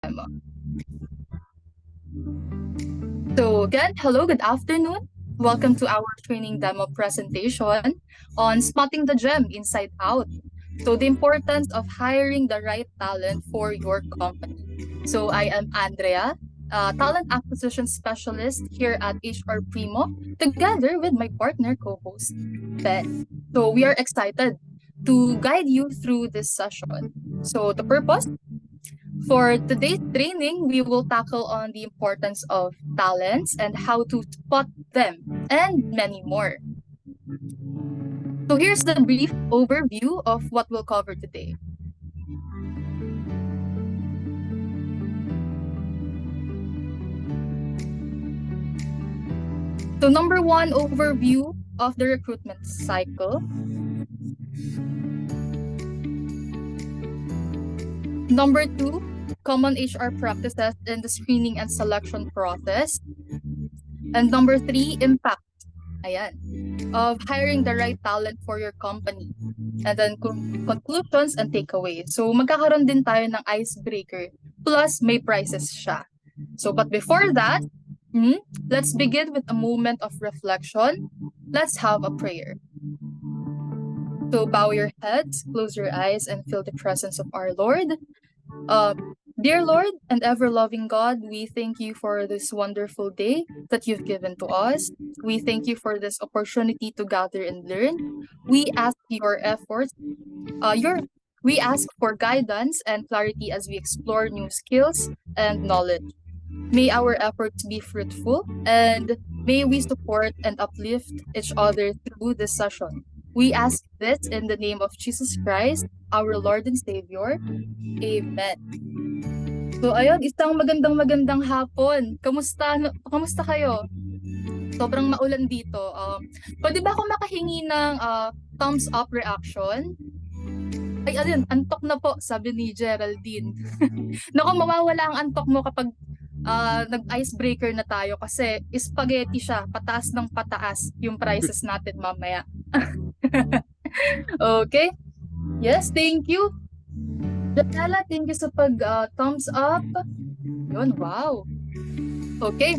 demo. So again, hello, good afternoon. Welcome to our training demo presentation on spotting the gem inside out. So the importance of hiring the right talent for your company. So I am Andrea, talent acquisition specialist here at HR Primo, together with my partner co-host, Ben. So we are excited to guide you through this session. So the purpose for today's training, we will tackle on the importance of talents and how to spot them and many more. So here's the brief overview of what we'll cover today. So number one, overview of the recruitment cycle. Number two, common HR practices in the screening and selection process. And number three, impact, of hiring the right talent for your company. And then conclusions and takeaways. So magkakaroon din tayo ng icebreaker, plus may prizes siya. So but before that, let's begin with a moment of reflection. Let's have a prayer. So bow your heads, close your eyes, and feel the presence of our Lord. Dear Lord and ever-loving God, we thank you for this wonderful day that you've given to us. We thank you for this opportunity to gather and learn. We ask your efforts, we ask for guidance and clarity as we explore new skills and knowledge. May our efforts be fruitful, and may we support and uplift each other through this session. We ask this in the name of Jesus Christ, our Lord and Savior. Amen. So ayun, isang magandang hapon. Kamusta kayo? Sobrang maulan dito. Pwede ba ako makahingi ng thumbs up reaction? Ay, ayun, antok na po, sabi ni Geraldine. Naku, mawawala ang antok mo kapag nag-icebreaker na tayo kasi spaghetti siya, pataas ng pataas yung prices natin mamaya. Okay? Yes, thank you. Janela, thank you sa thumbs up. Yun, wow. Okay.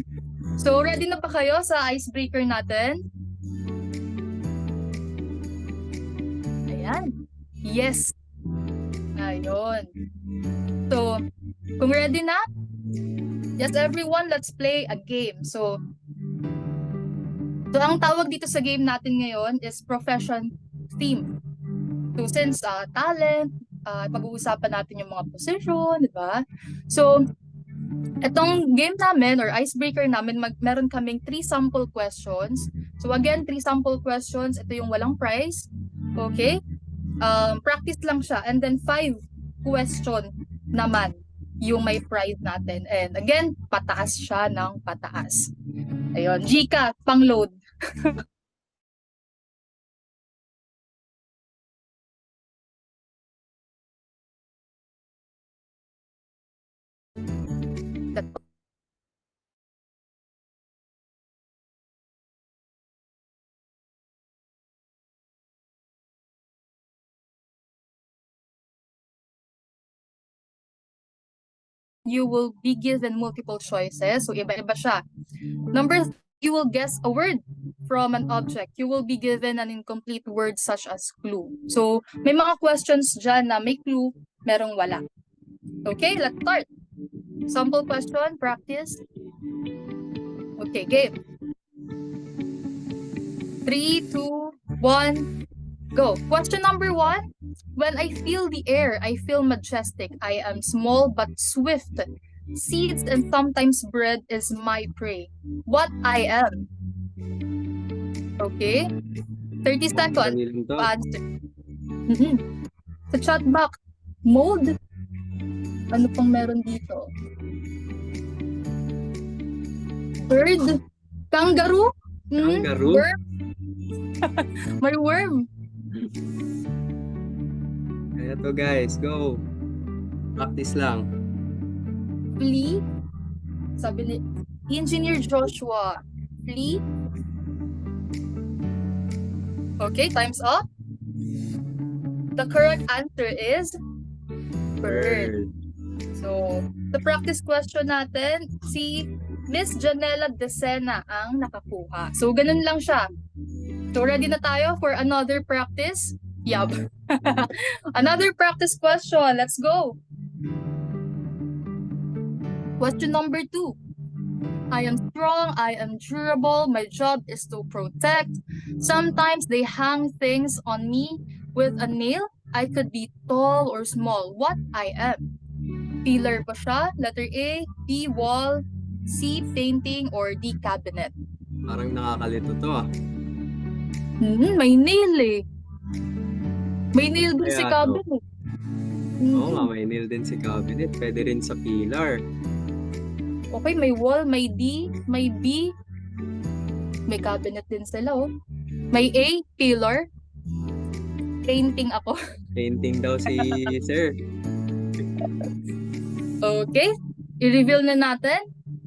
So, ready na pa kayo sa icebreaker natin? Ayan. Yes. Ayun. So, kung ready na, yes everyone, let's play a game. So ang tawag dito sa game natin ngayon is profession theme. So since talent, pag-uusapan natin yung mga position, di ba? So itong game namin or icebreaker namin, meron kaming 3 sample questions. So again, 3 sample questions. Ito yung walang prize. Okay? Practice lang siya. And then 5 question naman yung may prize natin. And again, pataas siya ng pataas. Ayun, Gcash, pang-load. You will be given multiple choices. So iba-iba siya. Number 3, you will guess a word from an object. You will be given an incomplete word such as clue. So may mga questions dyan na may clue, merong wala. Okay, let's start. Sample question, practice. Okay, game. 3, 2, 1, go. Question number 1. When I feel the air, I feel majestic. I am small but swift. Seeds and sometimes bread is my prey. What I am? Okay. 30 seconds to answer. Sa chat box, mold. Ano pang meron dito? Bird? Kangaroo? Kangaroo? Worm? May worm. Kaya to guys, go. Practice lang. Flea? Sabi ni Engineer Joshua. Flea? Okay, time's up. The correct answer is bird. So, The practice question natin, si Miss Janela Decena ang nakakuha. So, ganun lang siya. So, ready na tayo for another practice? Yup. Another practice question. Let's go. Question number 2. I am strong, I am durable, my job is to protect. Sometimes they hang things on me with a nail. I could be tall or small. What I am? Pillar ba siya? Letter A, B, wall, C, painting, or D, cabinet. Parang nakakalito to ah. May nail eh. May nail din si Kaya to. cabinet. Oo nga, may nail din si cabinet. Pwede rin sa pillar. Okay, may wall, may D, may B. May cabinet din sila oh. May A, pillar. Painting ako. Painting daw si sir. Okay, i-reveal na natin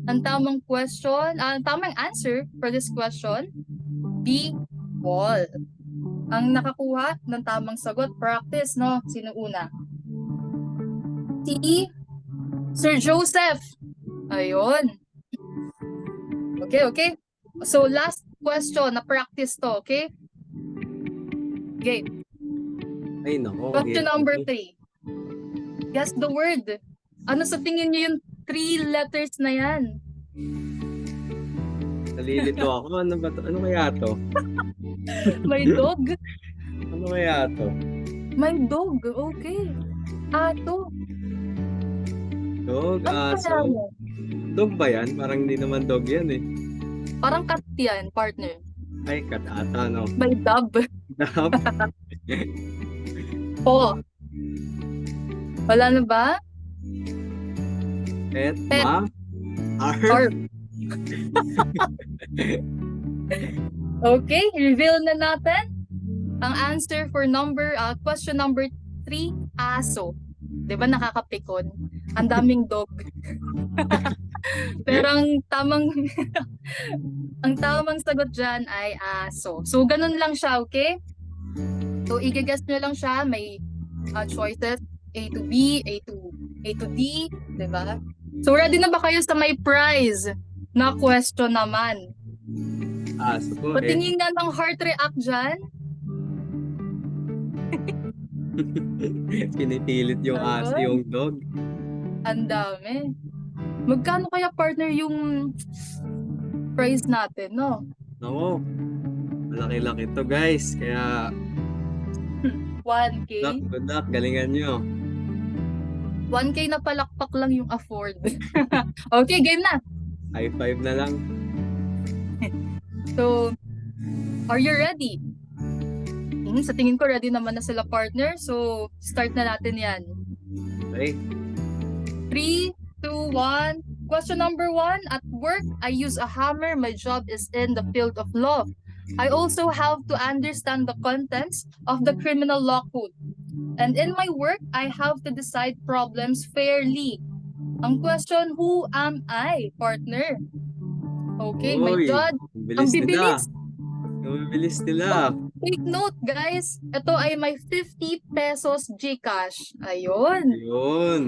ang tamang question, ang tamang answer for this question. B, wall. Ang nakakuha ng tamang sagot, practice, no? Sino una? Si Sir Joseph. Ayun. Okay. So, last question na practice to, okay? Game. Ay nako. Question number 3. Guess the word. Ano sa tingin niyo yung 3 letters na yan? Nalilito ako. Ano ba to? Ano kaya to? May dog? Ano kaya to? May dog. Okay. Ato. Dog, Ano kaya aso. yan? Dog ba yan? Parang hindi naman dog yan eh. Parang cat yan, partner. Ay, cat ata, no? May dub. Dab. Oh. Wala na ba? Pet, Pet. ma, arf. Or okay, reveal na natin ang answer for question number 3, aso. 'Di ba nakakapikon? Ang daming dog. Pero ang tamang sagot diyan ay aso. So ganun lang siya, okay? So i-guess nyo lang siya, may choices A to B, A to D, 'di ba? So ready na ba kayo sa may prize na question naman? Aso po eh. Patingin nga ng heart react dyan. Pinipilit yung aso, Ayun. yung dog. Ang dami. Magkano kaya partner yung prize natin, no? Nako. Malaki-laki to guys. Kaya 1K. good luck. Galingan nyo. 1K na palakpak lang yung afford. Okay, game na. High five na lang. So, are you ready? Sa tingin ko ready naman na sila partner. So, start na natin yan. Okay. 3, 2, 1. Question number 1. At work, I use a hammer. My job is in the field of law. I also have to understand the contents of the criminal law code. And in my work, I have to decide problems fairly. Ang question, who am I, partner? Okay, my Uy, judge. bilis Ang nila. bibilis. Ang bibilis nila. Take note, guys. Ito ay may 50 pesos GCash. Ayun. Yun.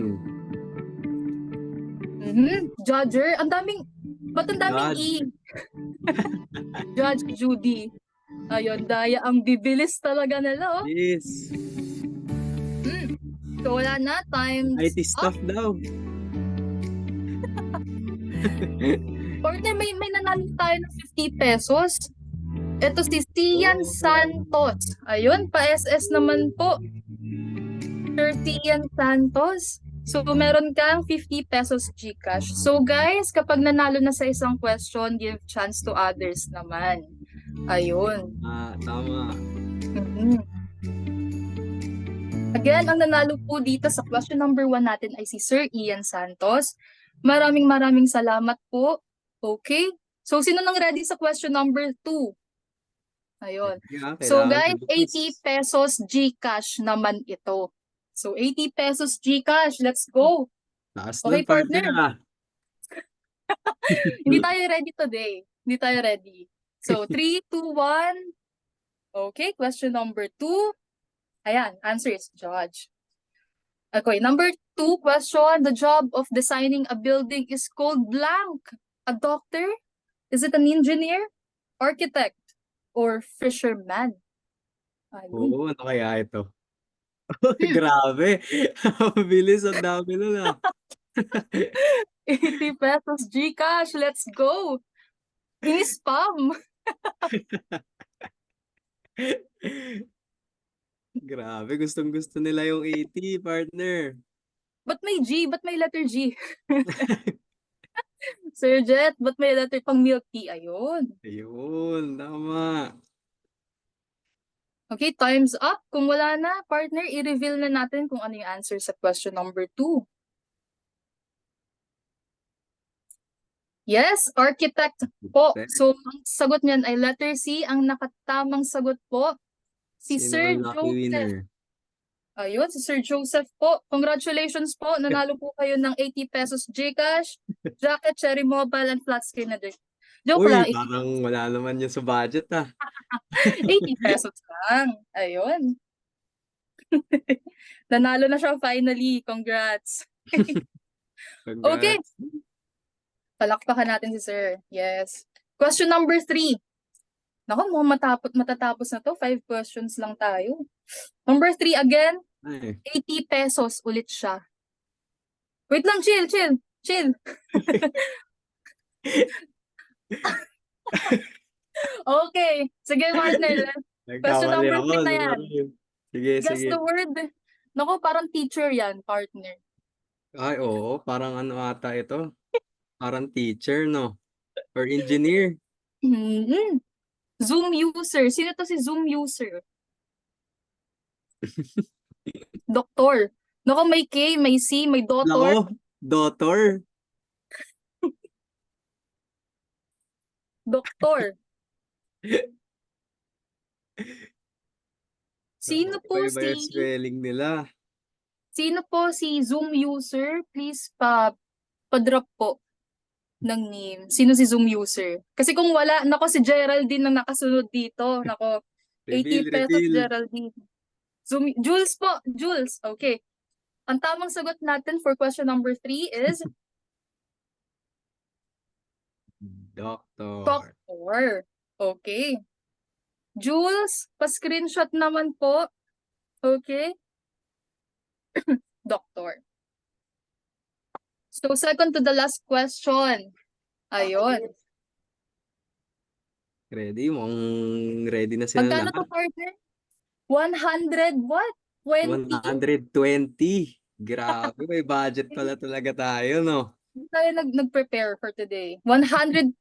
Judger, ang daming, ba't ang daming Judge. E? Judge Judy. Ayun, daya ang bibilis talaga nila, oh. Yes. So, wala na. Time IT staff daw. Partner, may nanalo tayo ng 50 pesos. Ito si Sian Santos. Ayun, pa-SS naman po. Sir Sian Santos. So, meron kang 50 pesos GCash. So, guys, kapag nanalo na sa isang question, give chance to others naman. Ayun. Tama. Again, ang nanalo po dito sa question number 1 natin ay si Sir Ian Santos. Maraming salamat po. Okay? So, sino nang ready sa question number 2? Ayun. Yeah, So, kailangan guys, bilis. 80 pesos GCash naman ito. So, 80 pesos GCash. Let's go. Taas Okay, nun, partner. Hindi tayo ready today. Hindi tayo ready. So, 3, 2, 1. Okay, question number 2. Ayan, answer is judge. Okay, number 2 question. The job of designing a building is called blank. A doctor? Is it an engineer? Architect? Or fisherman? Ayun. Oo, ano kaya ito? Grabe. Ang bilis, ang dami nun ah. 80 pesos GCash. Let's go. Ini-spam. Grabe, gustong-gusto nila yung 80, partner. Ba't may G? Ba't may letter G? Sir Jet, ba't may letter pang milk tea? Ayun. Ayun, tama. Okay, time's up. Kung wala na, partner, i-reveal na natin kung ano yung answer sa question number 2. Yes, architect po. So, ang sagot niyan ay letter C. Ang nakatamang sagot po, si Sino Sir ang lucky Joseph. winner? Ayun, si Sir Joseph po. Congratulations po. Nanalo po kayo ng 80 pesos GCash, jacket, cherry mobile, and flat screen na din. Joke Uy, lang, parang wala naman yun sa budget ah. 80 pesos lang. Ayun. Nanalo na siya finally. Congrats. Okay. Congrats. Palakpakan natin si Sir. Yes. Question number 3. Naku, mukhang matatapos na to. 5 questions lang tayo. Number 3 again, Ay, 80 pesos ulit siya. Wait lang, chill. Okay. Sige, partner. Question nagkamali number ako. 3 na yan. Sige, Guess sige. the word. Naku, parang teacher yan, partner. Ay, oo, parang ano ata ito? Parang teacher, no? Or engineer. Mhm. Zoom user. Sino to si Zoom user? Doktor. Naku, may K, may C, may doctor. Nako, daughter. Doktor. Sino po Iba yung si spelling nila. Zoom user? Please pa-drop po ng name. Sino si Zoom user? Kasi kung wala, nako si Geraldine na nakasunod dito. Nako, 80 pesos Reveal. Geraldine. Jules po, Jules. Okay. Ang tamang sagot natin for question number 3 is Doctor. doctor. Okay. Jules, pa-screenshot naman po. Okay. Doctor. So, second to the last question. Ayun. Ready? Mukhang ready na sila Magkano lahat. to, partner? 100 what? 20? 120. Grabe, may budget pala talaga tayo, no? Hindi tayo nag-prepare for today. 120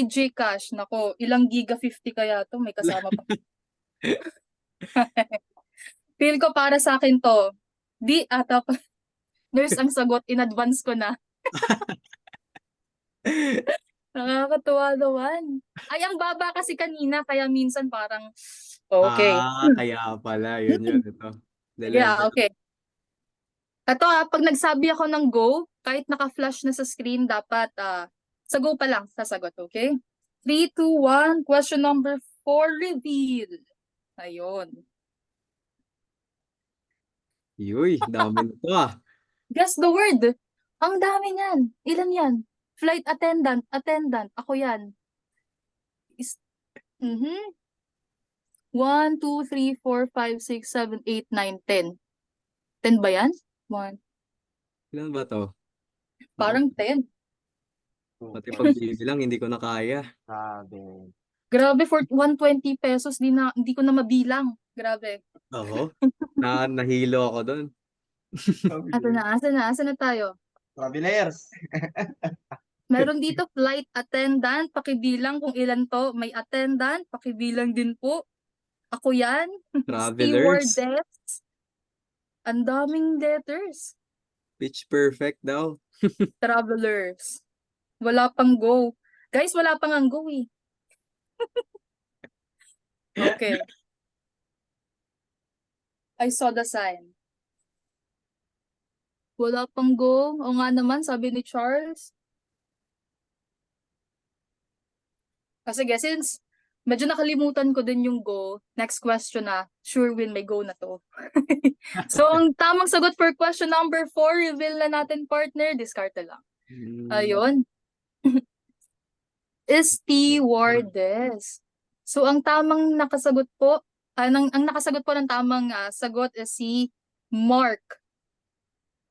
GCash. Nako, ilang giga 50 kaya to? May kasama pa. Feel ko para sa akin to. Di ata pa. Nurse ang sagot, in advance ko na. Nakakatuwa naman. Ay, ang baba kasi kanina, kaya minsan parang, okay. Kaya pala. Yun. Ito. The Sige, level. okay. Ito pag nagsabi ako ng go, kahit naka-flash na sa screen, dapat sa go pa lang sasagot, okay? 3, 2, 1, question number 4, reveal. Ayun. Yuy, dami nito ah. Guess the word. Ang dami niyan. Ilan yan? Flight attendant. Ako yan. 1, 2, 3, 4, 5, 6, 7, 8, 9, 10. 10 ba yan? 1. Ilan ba to? Parang 10. Pati pagbibilang, hindi ko na kaya. Grabe, for 120 pesos, hindi ko na mabilang. Grabe. Ako? Nahilo ako doon. Asa na tayo? Travelers. Meron dito flight attendant, pakibilang kung ilan to. May attendant, pakibilang din po. Ako yan. Travelers. Stewardess. Ang daming letters. Pitch perfect daw. Travelers. Wala pang go. Guys, wala pang ang go eh. Okay. I saw the sign. Wala pang go. O nga naman, sabi ni Charles. Sige, since Medyo nakalimutan ko din yung go. Next question na. Sure win, may go na to. So, ang tamang sagot for question number 4, reveal na natin, partner. Diskarte lang. Ayun. Stewardess. So, ang tamang nakasagot po, ang nakasagot po ng tamang sagot is si Mark.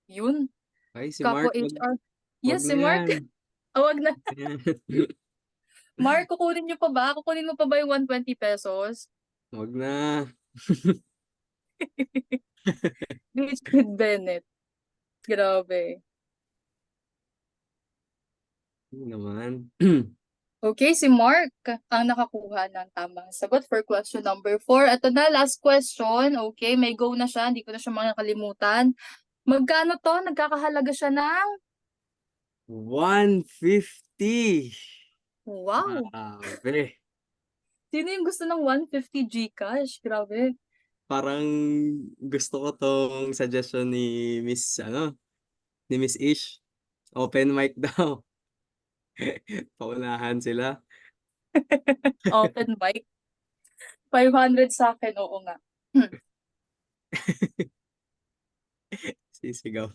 Yun. Ay, si Kapwa Mark, wag, HR. wag Yes, si na Mark. yan. Wag na. Ayan. Mark, kukunin niyo pa ba? Kukunin mo pa ba yung 120 pesos? Wag na. Rich with Bennett. Grabe. Yun naman. Okay, si Mark ang nakakuha ng tamang sagot for question number 4. Ito na, last question. Okay, may go na siya. Hindi ko na siya makakalimutan. Magkano to? Nagkakahalaga siya ng 150. wow. Grabe. Sino yung gusto ng 150 Gcash? Grabe. Parang gusto ko tong suggestion ni Miss Ish. Open mic daw. Paunahan sila. Open mic. 500 sa akin, oo nga. Sisigaw.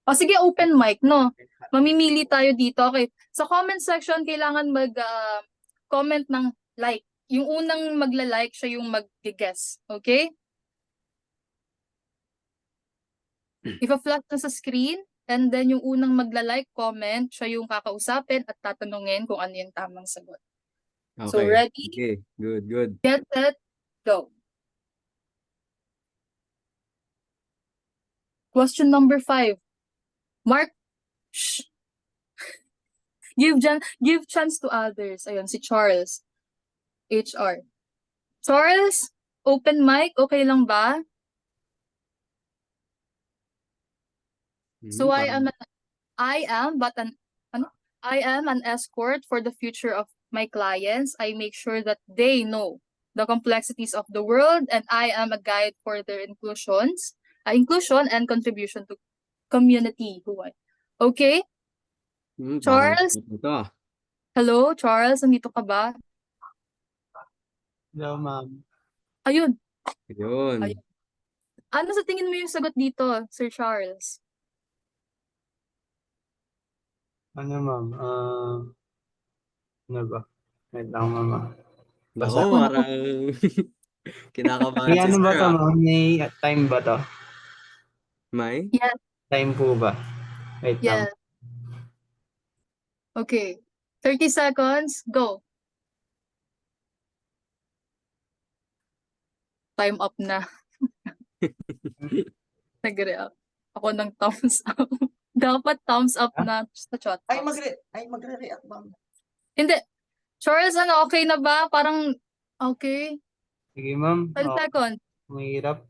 O sige, open mic, no? Mamimili tayo dito. Okay. Sa comment section, kailangan mag-comment ng like. Yung unang magla-like, siya yung mag-guess. Okay? Ipa-flash na sa screen. And then yung unang magla-like, comment, siya yung kakausapin at tatanungin kung ano yung tamang sagot. So, Okay. ready? Okay. Good, good. Get set, go. Question number 5. Mark, shh. Give chance to others. Ayun, si Charles. HR. Charles, open mic, okay lang ba? So I am an escort for the future of my clients. I make sure that they know the complexities of the world, and I am a guide for their inclusion and contribution to community. Okay? Charles? Parang ito. Hello, Charles, nandito ka ba? Hello, ma'am. Ayun. Yun. Ayun. Ano sa tingin mo yung sagot dito, Sir Charles? Ano, ma'am? Ano ba? Wait lang, mama. Nako, Basta. parang kinakabahan May si ano ba Sir, to, ah. ma'am? May time ba to? May? Yes. Time po ba? Wait lang. Yes. Okay. 30 seconds, go. Time up na. Nag-react ako ng thumbs up. Dapat thumbs up na sa chat box. Magre-react, ma'am. Hindi. Charles, okay na ba? Parang, okay. Sige, ma'am. 10 seconds. Mahirap.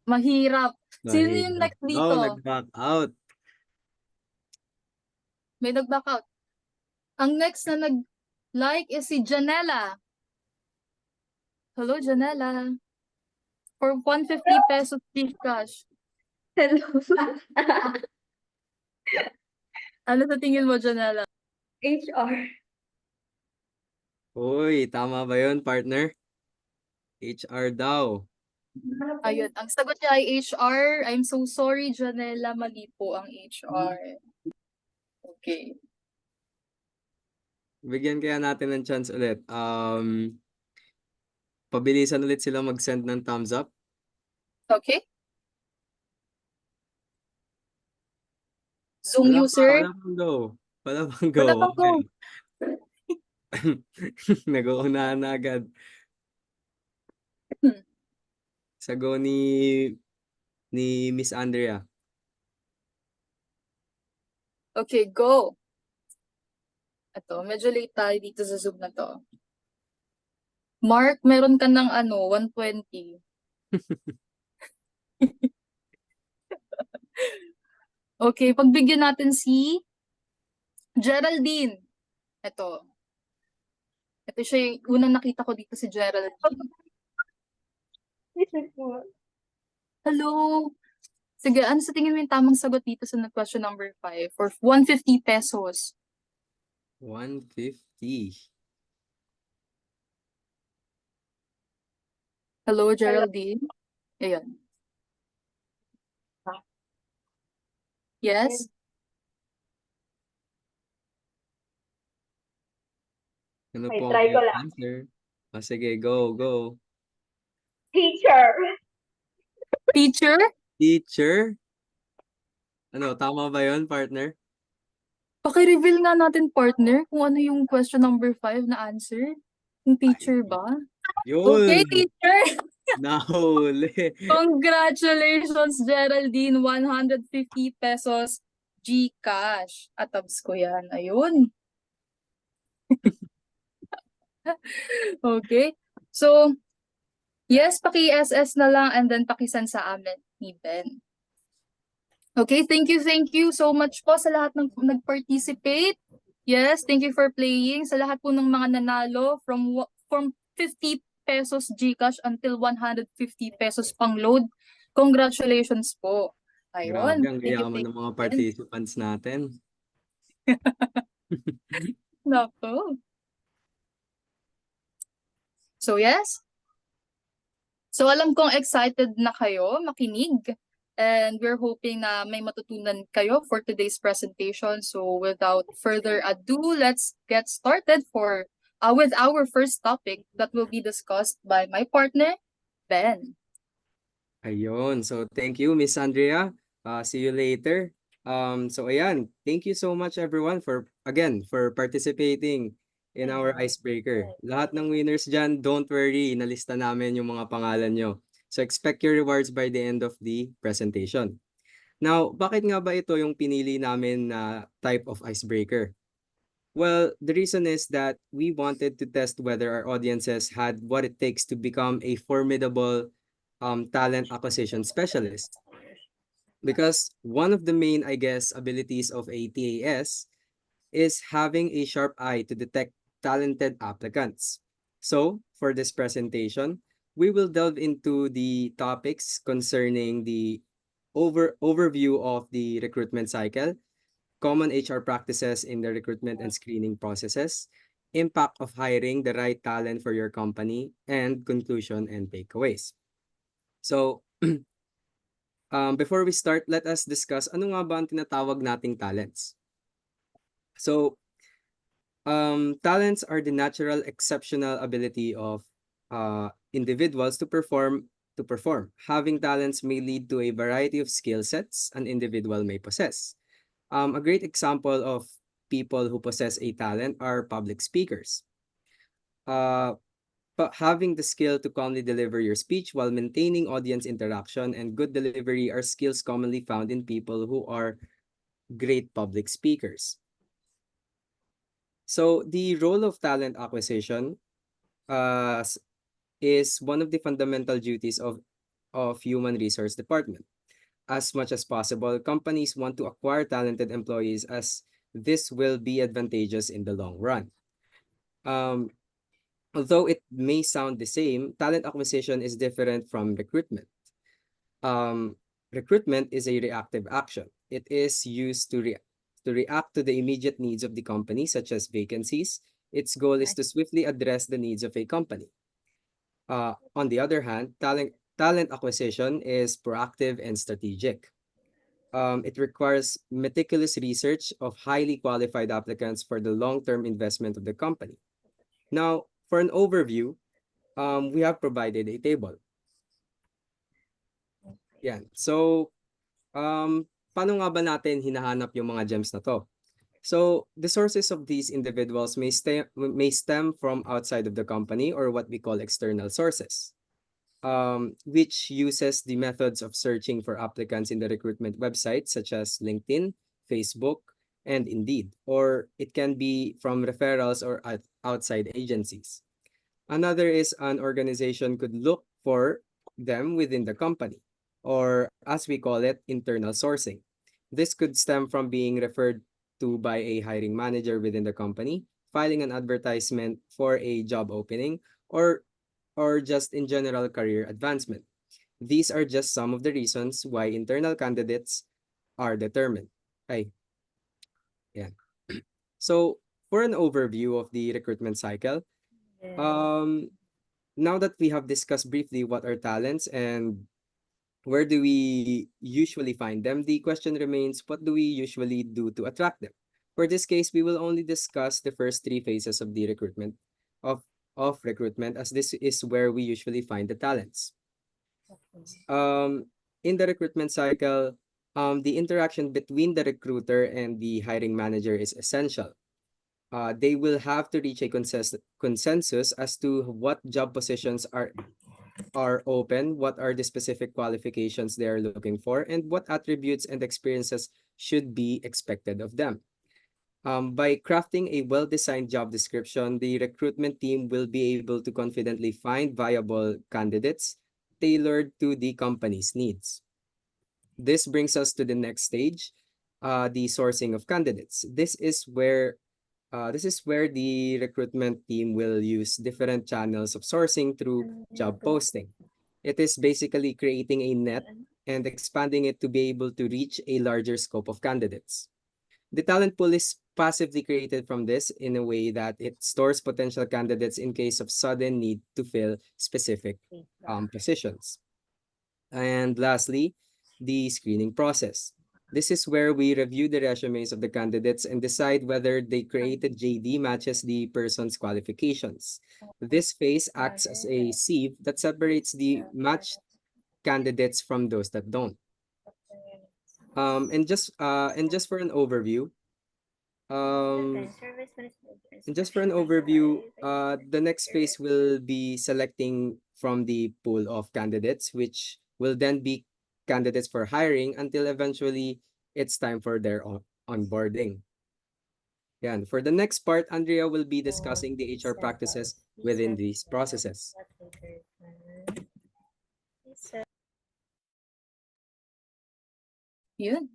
Mahirap. Sino yung next dito? Oh, nag-back out. May nag-back out. Ang next na nag-like is si Janela. Hello, Janela. For 150 pesos cash. Hello. Ano sa tingin mo, Janela? HR. Uy, tama ba yun, partner? HR daw. Ayun, ang sagot niya ay HR. I'm so sorry, Janela. Mali po ang HR. Okay. Bigyan kaya natin ng chance ulit. Pabilisan ulit sila mag-send ng thumbs up. Okay. Zoom user. Wala pang go. Wala pang go. Wala pang go. Okay. Nag-uunahan na agad. Sa go ni Miss Andrea. Okay, go. Ito, medyo late tayo dito sa Zoom na to. Mark, meron ka ng 120. Okay, pagbigyan natin si Geraldine. Ito. Ito siya yung unang nakita ko dito si Geraldine. Hello. Sige, ano sa tingin mo yung tamang sagot dito sa question number 5 for 150 pesos? 150. Hello, Geraldine. Ayan. Yes? Ano Okay, po ang try ko iyong lang. answer? Sige, go, go. Teacher. Teacher? Teacher? Ano, tama ba yun, partner? Paki-reveal nga natin, partner, kung ano yung question number 5 na answer. Yung teacher ba? Okay, Yun! teacher! Nahuli. Congratulations, Geraldine. 150 pesos GCash. Atabs ko yan. Ayun. Okay. So, yes, paki-SS na lang and then paki-send sa amin ni Ben. Okay, thank you so much po sa lahat ng nag-participate. Yes, thank you for playing. Sa lahat po ng mga nanalo from 50 pesos GCash until 150 pesos pang load. Congratulations po. Grabe, Ayun. ang yaman ng mga participants natin. Nako. So yes. So alam kong excited na kayo makinig. And we're hoping na may matutunan kayo for today's presentation. So without further ado, let's get started with our first topic that will be discussed by my partner, Ben. Ayun. So, thank you, Miss Andrea. See you later. So, ayan. Thank you so much, everyone, for participating in our icebreaker. Lahat ng winners dyan, don't worry. Nalista namin yung mga pangalan nyo. So, expect your rewards by the end of the presentation. Now, bakit nga ba ito yung pinili namin na type of icebreaker? Well, the reason is that we wanted to test whether our audiences had what it takes to become a formidable talent acquisition specialist. Because one of the main, I guess, abilities of a TAS is having a sharp eye to detect talented applicants. So, for this presentation, we will delve into the topics concerning the overview of the recruitment cycle, common HR practices in the recruitment and screening processes, impact of hiring the right talent for your company, and conclusion and takeaways. So, before we start, let us discuss ano nga ba ang tinatawag nating talents. So, talents are the natural exceptional ability of individuals to perform. Having talents may lead to a variety of skill sets an individual may possess. A great example of people who possess a talent are public speakers. But having the skill to calmly deliver your speech while maintaining audience interaction and good delivery are skills commonly found in people who are great public speakers. So the role of talent acquisition is one of the fundamental duties of human resource department. As much as possible, companies want to acquire talented employees as this will be advantageous in the long run. Although it may sound the same, talent acquisition is different from recruitment. Recruitment is a reactive action. It is used to react to the immediate needs of the company, such as vacancies. Its goal is to swiftly address the needs of a company. On the other hand, talent acquisition is proactive and strategic. It requires meticulous research of highly qualified applicants for the long-term investment of the company. Now, for an overview, we have provided a table. Yan. So, paano nga ba natin hinahanap yung mga gems na to? So, the sources of these individuals may stem from outside of the company or what we call external sources, which uses the methods of searching for applicants in the recruitment websites such as LinkedIn, Facebook, and Indeed, or it can be from referrals or outside agencies. Another is an organization could look for them within the company, or as we call it, internal sourcing. This could stem from being referred to by a hiring manager within the company, filing an advertisement for a job opening, or just in general career advancement. These are just some of the reasons why internal candidates are determined. Okay. Yeah. So, for an overview of the recruitment cycle, now that we have discussed briefly what are talents and where do we usually find them, the question remains, what do we usually do to attract them? For this case, we will only discuss the first three phases of the recruitment of recruitment, as this is where we usually find the talents. In the recruitment cycle, the interaction between the recruiter and the hiring manager is essential. They will have to reach a consensus as to what job positions are open, what are the specific qualifications they are looking for, and what attributes and experiences should be expected of them. By crafting a well-designed job description, the recruitment team will be able to confidently find viable candidates tailored to the company's needs. This brings us to the next stage, the sourcing of candidates. This is where the recruitment team will use different channels of sourcing through job posting. It is basically creating a net and expanding it to be able to reach a larger scope of candidates. The talent pool is passively created from this in a way that it stores potential candidates in case of sudden need to fill specific positions. And lastly, the screening process. This is where we review the resumes of the candidates and decide whether the created JD matches the person's qualifications. This phase acts as a sieve that separates the matched candidates from those that don't. And just for an overview, the next phase will be selecting from the pool of candidates, which will then be candidates for hiring until eventually it's time for their onboarding. Yeah, and for the next part, Andrea will be discussing the HR practices within these processes. Yun.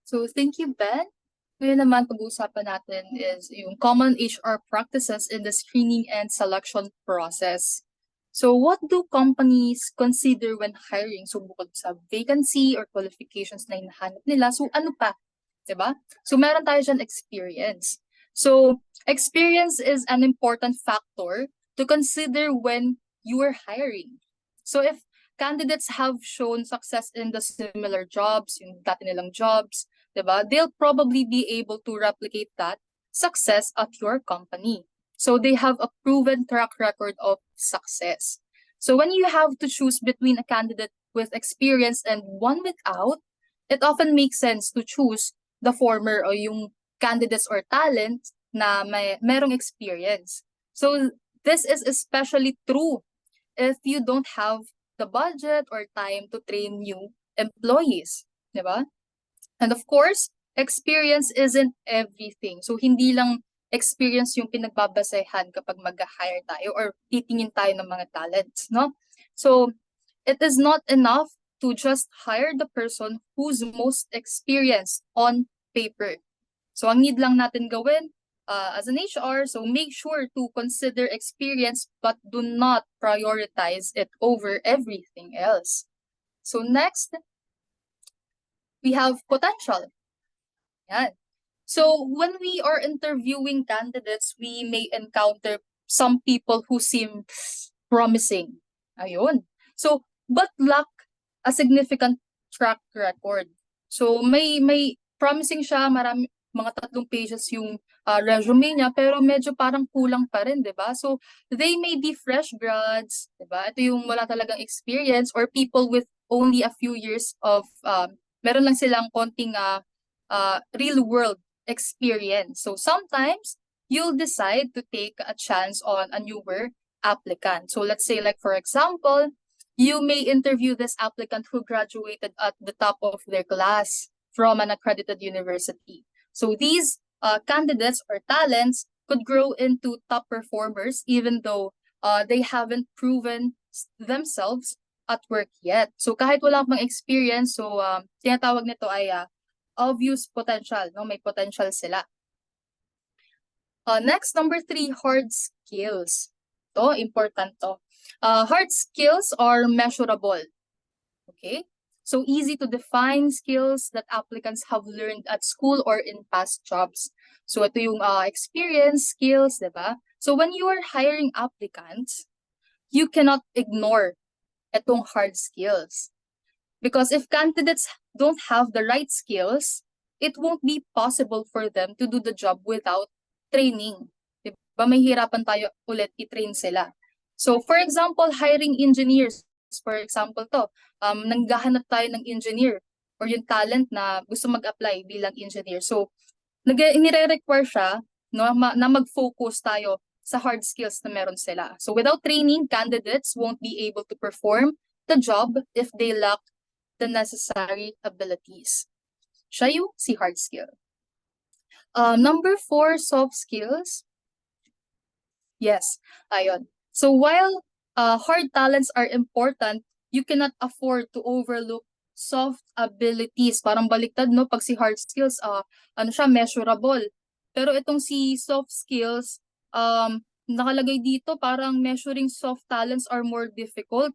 So thank you, Ben. Ngayon naman, pag-uusapan natin is yung common HR practices in the screening and selection process. So what do companies consider when hiring? So bukod sa vacancy or qualifications na hinahanap nila, so ano pa? Diba? So meron tayo dyan experience. So experience is an important factor to consider when you are hiring. So if candidates have shown success in the similar jobs, yung dati nilang jobs, diba? They'll probably be able to replicate that success at your company. So they have a proven track record of success. So when you have to choose between a candidate with experience and one without, it often makes sense to choose the former o yung candidates or talent na merong experience. So this is especially true if you don't have the budget or time to train new employees, diba? And of course, experience isn't everything. So hindi lang experience yung pinagbabasehan kapag mag-hire tayo or titingin tayo ng mga talents, no? So it is not enough to just hire the person who's most experienced on paper. So ang need lang natin gawin as an HR, so make sure to consider experience but do not prioritize it over everything else. So next, we have potential. Yan. So when we are interviewing candidates, we may encounter some people who seem promising. Ayun. So, but lack a significant track record. So may promising siya, marami, mga 3 pages yung resume niya, pero medyo parang kulang pa rin, 'di ba? So they may be fresh grads, 'di ba? Ito yung wala talagang experience, or people with only a few years of meron lang silang konting real world experience. So sometimes you'll decide to take a chance on a newer applicant. So let's say, like for example, you may interview this applicant who graduated at the top of their class from an accredited university. So these candidates or talents could grow into top performers even though they haven't proven themselves at work yet. So kahit wala pang experience, so tinatawag nito ay obvious potential, no? May potential sila. Next, number 3, hard skills. To, important to. Hard skills are measurable. Okay? So easy to define skills that applicants have learned at school or in past jobs. So ito yung experience, skills, diba? So when you are hiring applicants, you cannot ignore itong hard skills. Because if candidates don't have the right skills, it won't be possible for them to do the job without training. Diba? May hirapan tayo ulit i-train sila. So for example, hiring engineers. For example to, naghahanap tayo ng engineer or yung talent na gusto mag-apply bilang engineer. So nire-require siya na mag-focus tayo sa hard skills na meron sila. So without training, candidates won't be able to perform the job if they lack the necessary abilities. Siya yung si hard skill. Number 4, soft skills. Yes, ayun. So while hard talents are important, you cannot afford to overlook soft abilities. Parang baliktad, no? Pag si hard skills, ano siya, measurable. Pero itong si soft skills, nakalagay dito, parang measuring soft talents are more difficult,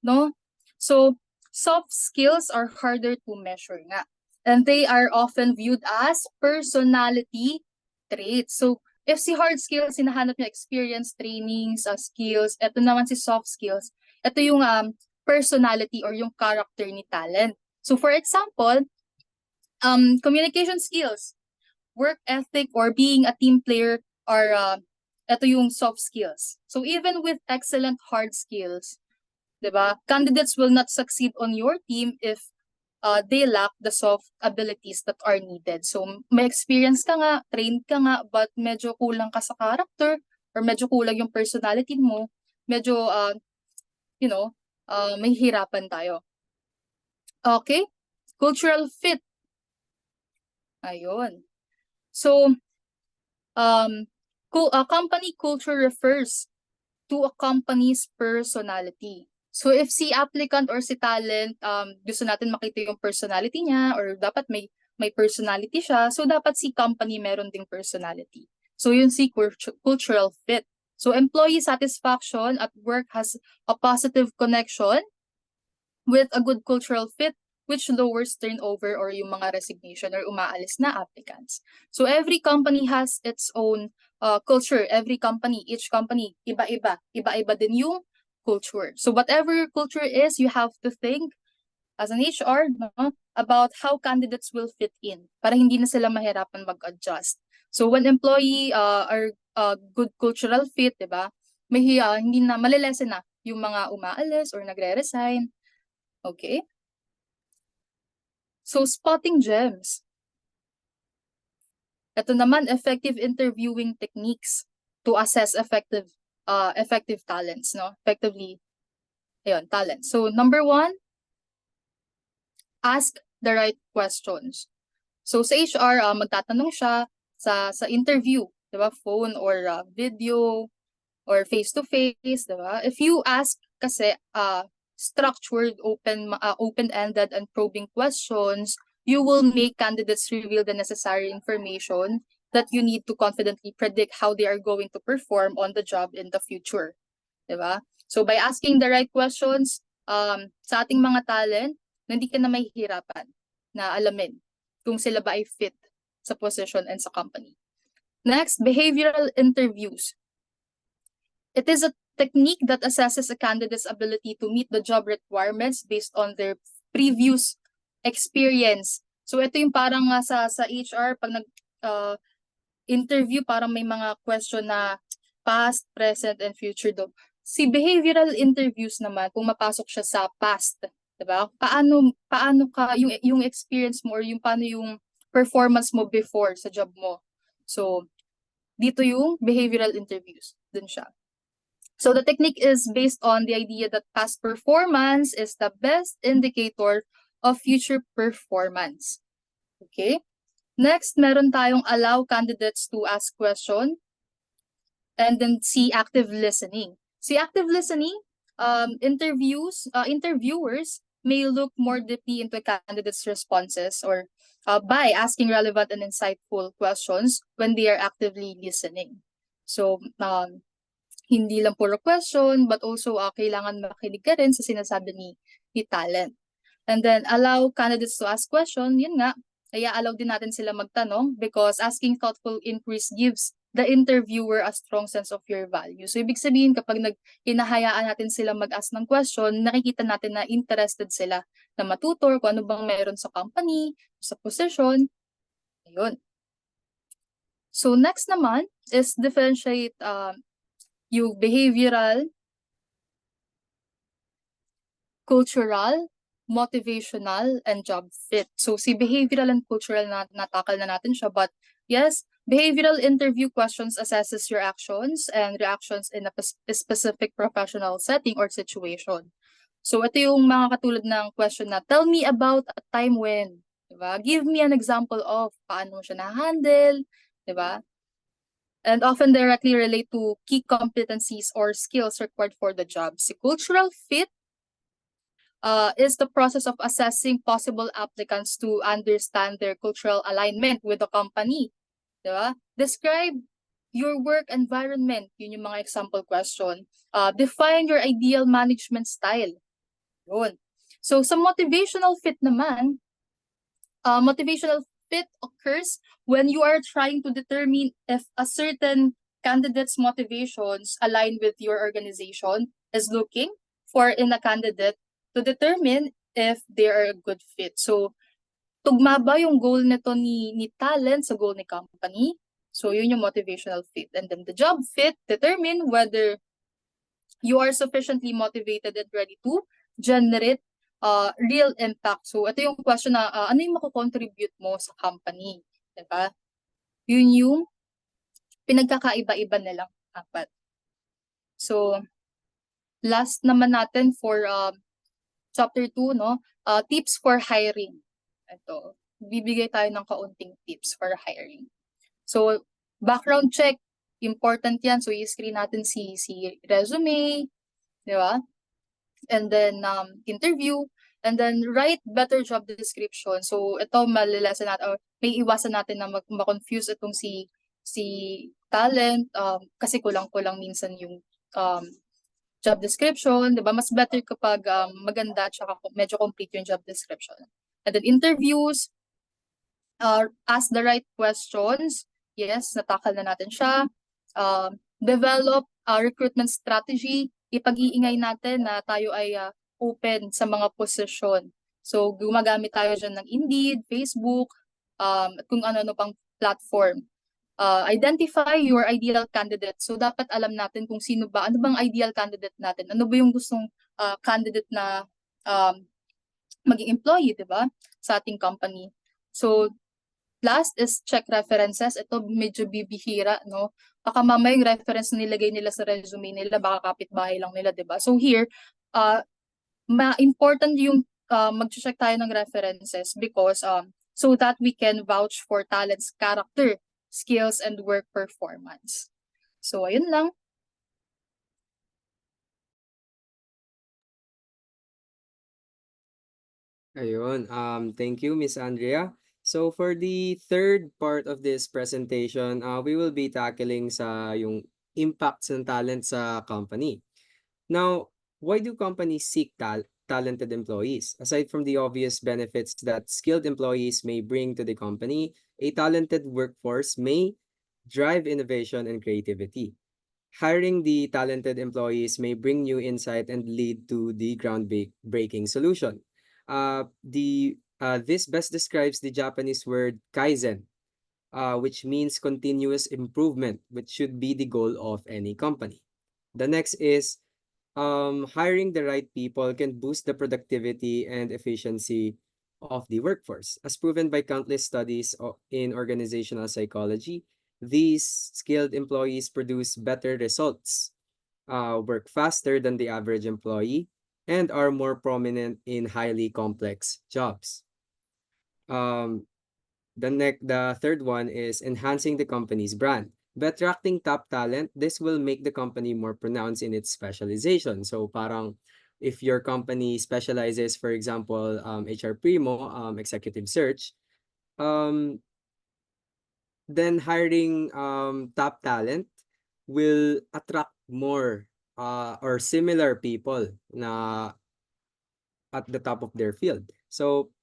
no? So, soft skills are harder to measure nga. And they are often viewed as personality traits. So, if si hard skills, hinahanap niya experience, trainings, skills, ito naman si soft skills, ito yung personality or yung character ni talent. So, for example, communication skills, work ethic, or being a team player are ito yung soft skills. So, even with excellent hard skills, diba? Candidates will not succeed on your team if they lack the soft abilities that are needed. So, may experience ka nga, trained ka nga, but medyo kulang ka sa character or medyo kulang yung personality mo, medyo, may hirapan tayo. Okay? Cultural fit. Ayun. So, company culture refers to a company's personality. So if si applicant or si talent, gusto natin makita yung personality niya or dapat may personality siya, so dapat si company meron ding personality. So yun si cultural fit. So employee satisfaction at work has a positive connection with a good cultural fit, which lowers turnover or yung mga resignation or umaalis na applicants. So every company has its own culture. Every company, each company, iba-iba. Iba-iba din yung culture. So whatever your culture is, you have to think as an HR about how candidates will fit in para hindi na sila mahirapan mag-adjust. So when employee are good cultural fit, diba? May hindi na malilesen na yung mga umaalis or nagre-resign. Okay? So spotting gems. Ito naman, effective interviewing techniques to assess effective talents, no? Effectively, ayun, talents. So number 1, ask the right questions. So sa HR, magtatanong siya sa interview, diba? Phone or video or face-to-face, diba? If you ask kasi structured, open-ended and probing questions, you will make candidates reveal the necessary information that you need to confidently predict how they are going to perform on the job in the future. Diba? So by asking the right questions, sa ating mga talent, hindi ka na mahihirapan na alamin kung sila ba ay fit sa position and sa company. Next, behavioral interviews. It is a technique that assesses a candidate's ability to meet the job requirements based on their previous experience. So ito yung parang sa HR, pag interview, parang may mga question na past, present, and future daw. Si behavioral interviews naman, kung mapasok siya sa past, diba? Paano ka, yung experience mo or yung paano yung performance mo before sa job mo. So, dito yung behavioral interviews, dun siya. So the technique is based on the idea that past performance is the best indicator of future performance. Okay? Next, meron tayong allow candidates to ask question and then see active listening. See active listening, interviewers may look more deeply into a candidate's responses or by asking relevant and insightful questions when they are actively listening. So, hindi lang puro question, but also kailangan makinig ka rin sa sinasabi ni talent. And then, allow candidates to ask question, yun nga, kaya allow din natin sila magtanong because asking thoughtful inquiries gives the interviewer a strong sense of your value. So ibig sabihin kapag hinahayaan natin sila mag-ask ng question, nakikita natin na interested sila na matuto kung ano bang meron sa company, sa position. Ayun. So next naman is differentiate yung behavioral, cultural, motivational, and job fit. So si behavioral and cultural natakal na natin siya, but yes, behavioral interview questions assesses your actions and reactions in a specific professional setting or situation. So ito yung mga katulad ng question na, tell me about a time when, diba? Give me an example of paano mo siya na-handle, diba? And often directly relate to key competencies or skills required for the job. Si cultural fit is the process of assessing possible applicants to understand their cultural alignment with the company. Diba? Describe your work environment. Yun yung mga example question. Define your ideal management style. Yun. So sa motivational fit naman, motivational fit occurs when you are trying to determine if a certain candidate's motivations align with your organization is looking for in a candidate to determine if they are a good fit. So, tugma ba yung goal nito ni talent sa goal ni company? So, yun yung motivational fit. And then the job fit determine whether you are sufficiently motivated and ready to generate real impact. So, ito yung question na ano yung mako-contribute mo sa company? Diba? Yun yung pinagkakaiba-iba nilang apat. So, last naman natin for Chapter 2, no? Tips for hiring. Ito, bibigay tayo ng kaunting tips for hiring. So, background check, important yan. So, i-screen natin si resume, di ba? And then, interview, and then write better job description. So, ito, malilesen natin, or may iwasan natin na ma-confuse itong si talent, kasi kulang-kulang minsan yung job description, di ba? Mas better kapag maganda at saka medyo complete yung job description. And then interviews, ask the right questions. Yes, natakal na natin siya. Develop a recruitment strategy. Ipag-iingay natin na tayo ay open sa mga posisyon. So, gumagamit tayo dyan ng Indeed, Facebook, at kung ano-ano pang platform. Identify your ideal candidate. So, dapat alam natin kung sino ba, ano bang ideal candidate natin? Ano ba yung gustong candidate na maging employee, di ba? Sa ating company. So, last is check references. Ito medyo bibihira, no? Baka mamaya yung reference na nilagay nila sa resume nila, baka kapitbahay lang nila, di ba? So, here, important yung mag-check tayo ng references because so that we can vouch for talent's character, skills, and work performance. So, ayun lang. Ayun, thank you, Miss Andrea. So for the third part of this presentation, we will be tackling sa yung impacts ng talent sa company. Now, why do companies seek talented employees? Aside from the obvious benefits that skilled employees may bring to the company, a talented workforce may drive innovation and creativity. Hiring the talented employees may bring new insight and lead to the groundbreaking solution. This best describes the Japanese word kaizen, which means continuous improvement, which should be the goal of any company. The next is hiring the right people can boost the productivity and efficiency of the workforce. As proven by countless studies in organizational psychology, these skilled employees produce better results, work faster than the average employee, and are more prominent in highly complex jobs. The third one is enhancing the company's brand. By attracting top talent, this will make the company more pronounced in its specialization. So parang if your company specializes, for example, HR Primo, executive search, then hiring top talent will attract more or similar people na at the top of their field. So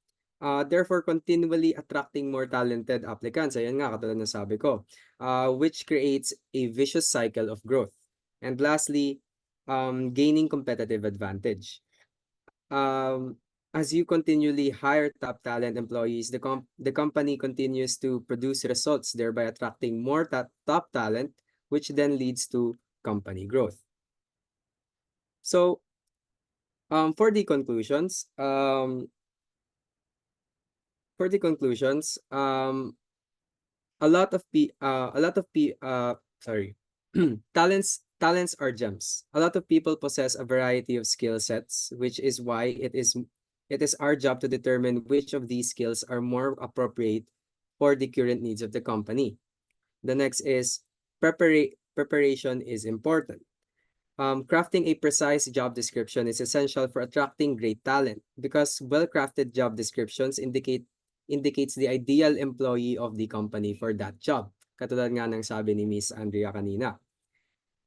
therefore continually attracting more talented applicants. Ayan nga, katulad ng sabi ko, which creates a vicious cycle of growth. And lastly, gaining competitive advantage. As you continually hire top talent employees, the company continues to produce results, thereby attracting more top talent, which then leads to company growth. So, for the conclusions, talents are gems. A lot of people possess a variety of skill sets, which is why it is our job to determine which of these skills are more appropriate for the current needs of the company. The next is preparation is important. Crafting a precise job description is essential for attracting great talent because well-crafted job descriptions indicates the ideal employee of the company for that job. Katulad nga ng sabi ni Miss Andrea kanina.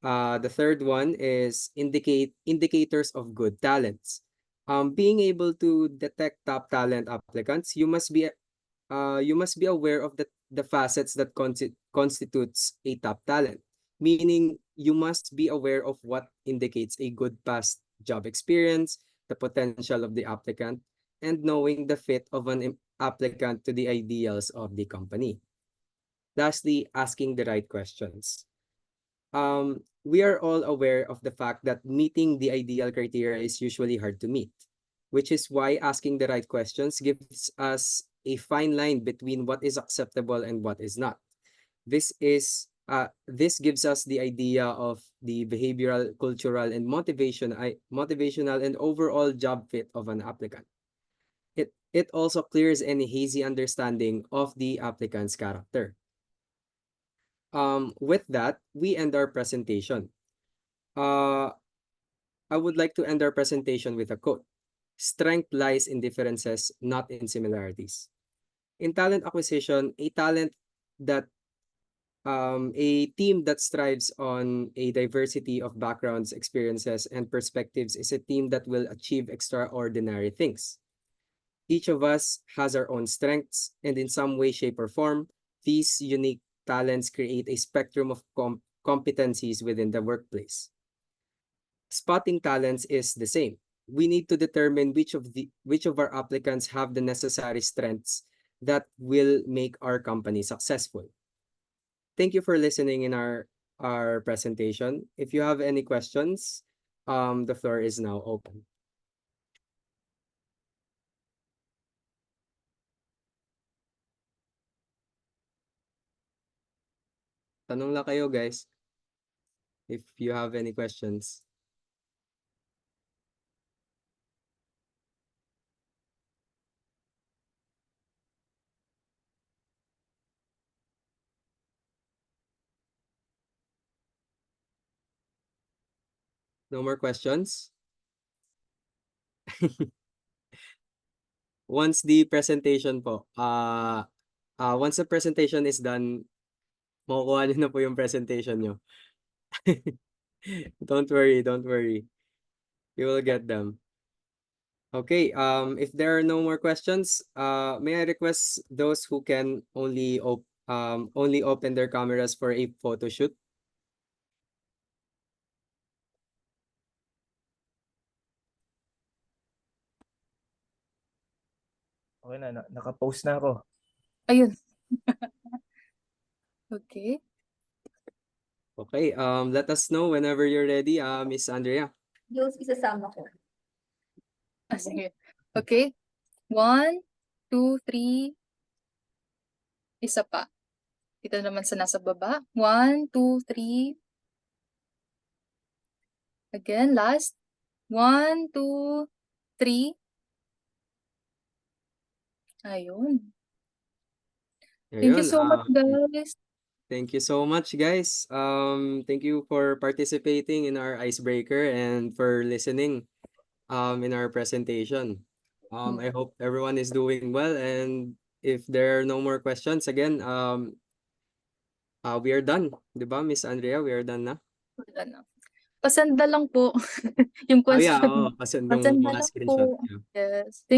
The third one is indicators of good talents. Being able to detect top talent applicants, you must be aware of the facets that constitutes a top talent. Meaning, you must be aware of what indicates a good past job experience, the potential of the applicant, and knowing the fit of an applicant to the ideals of the company. Lastly, asking the right questions. We are all aware of the fact that meeting the ideal criteria is usually hard to meet, which is why asking the right questions gives us a fine line between what is acceptable and what is not. This gives us the idea of the behavioral, cultural, and motivational and overall job fit of an applicant. It also clears any hazy understanding of the applicant's character. With that, we end our presentation. I would like to end our presentation with a quote. Strength lies in differences, not in similarities. In talent acquisition, a team that strives on a diversity of backgrounds, experiences, and perspectives is a team that will achieve extraordinary things. Each of us has our own strengths, and in some way, shape, or form, these unique talents create a spectrum of competencies within the workplace. Spotting talents is the same. We need to determine which of our applicants have the necessary strengths that will make our company successful. Thank you for listening in our presentation. If you have any questions, the floor is now open. Tanong lang kayo, guys, if you have any questions. No more questions? Once the presentation po, once the presentation is done, makukuha niyo na po yung presentation niyo. Don't worry. You will get them. Okay, if there are no more questions, may I request those who can only open their cameras for a photo shoot? Okay na, naka-post na ako. Ayun. Okay. Okay, let us know whenever you're ready, Miss Andrea. Jules, isasama ko. Sige. Okay. 1, 2, 3. Isa pa. Dito naman sa nasa baba. 1, 2, 3. Again, last. 1, 2, 3. Ayun. Thank you so much, guys. Thank you so much, guys. Thank you for participating in our icebreaker and for listening in our presentation. I hope everyone is doing well, and if there are no more questions, again, we are done. Diba, Miss Andrea? We are done na? Ano. Pasenda lang po yung question. Oh, yeah, pasend yung Pasenda mga lang screenshot. po. Yeah. Yes.